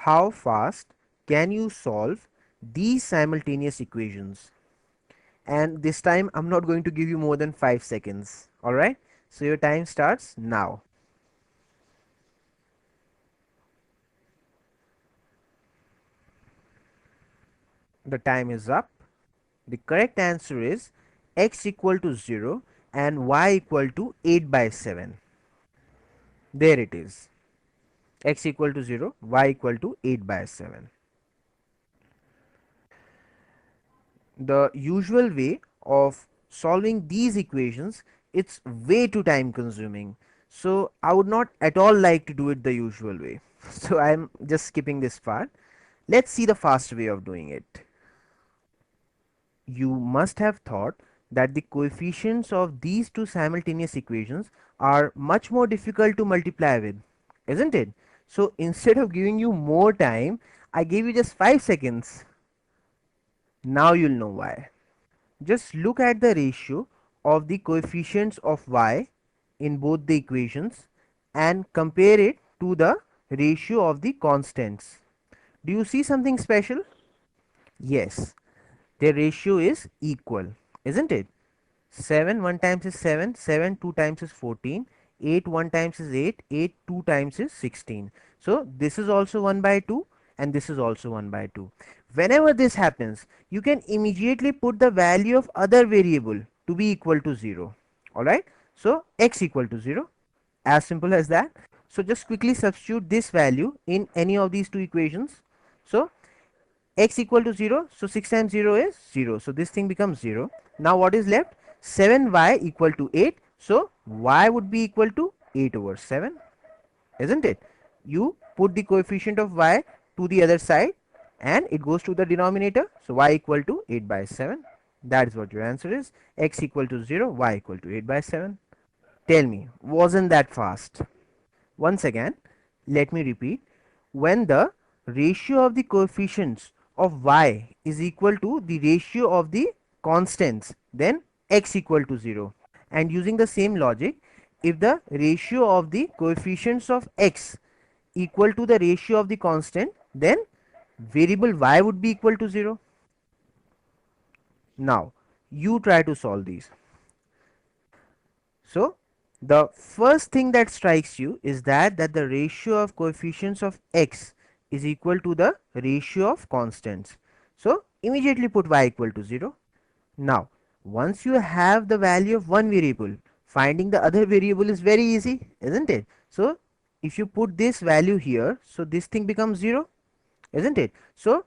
how fast can you solve these simultaneous equations? And this time I'm not going to give you more than 5 seconds. Alright, so your time starts now. The time is up. The correct answer is x equal to 0 and y equal to 8 by 7. There it is. X equal to 0, y equal to 8 by 7. The usual way of solving these equations, it's way too time consuming. So I would not at all like to do it the usual way. So I'm just skipping this part. Let's see the fast way of doing it. You must have thought that the coefficients of these two simultaneous equations are much more difficult to multiply with, isn't it? So instead of giving you more time, I gave you just 5 seconds. Now you'll know why. Just look at the ratio of the coefficients of y in both the equations and compare it to the ratio of the constants. Do you see something special? Yes, their ratio is equal, isn't it? 7 1 times is 7, 7 2 times is 14, 8 1 times is 8, 8 2 times is 16. So this is also 1 by 2 and this is also 1 by 2. Whenever this happens, you can immediately put the value of other variable to be equal to 0. Alright, so x equal to 0, as simple as that. So just quickly substitute this value in any of these two equations. So x equal to 0, so 6 times 0 is 0, so this thing becomes 0. Now what is left? 7y equal to 8, so y would be equal to 8 over 7, isn't it? You put the coefficient of y to the other side and it goes to the denominator, so y equal to 8 by 7. That is what your answer is. X equal to 0, y equal to 8 by 7. Tell me, wasn't that fast? Once again, let me repeat. When the ratio of the coefficients of y is equal to the ratio of the constants, then x equal to 0. And using the same logic, if the ratio of the coefficients of x equal to the ratio of the constant, then variable y would be equal to 0. Now you try to solve these. So the first thing that strikes you is that the ratio of coefficients of x is equal to the ratio of constants. So immediately put y equal to 0. Now once you have the value of one variable, finding the other variable is very easy, isn't it? So if you put this value here, so this thing becomes 0, isn't it? So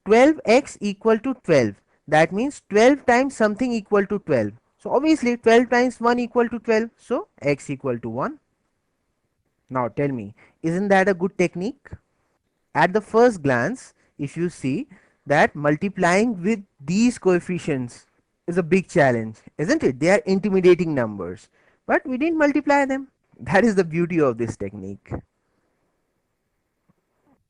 12x equal to 12, that means 12 times something equal to 12. So obviously 12 times 1 equal to 12, so x equal to 1. Now tell me, isn't that a good technique? At the first glance, if you see that multiplying with these coefficients is a big challenge, isn't it? They are intimidating numbers, but we didn't multiply them. That is the beauty of this technique.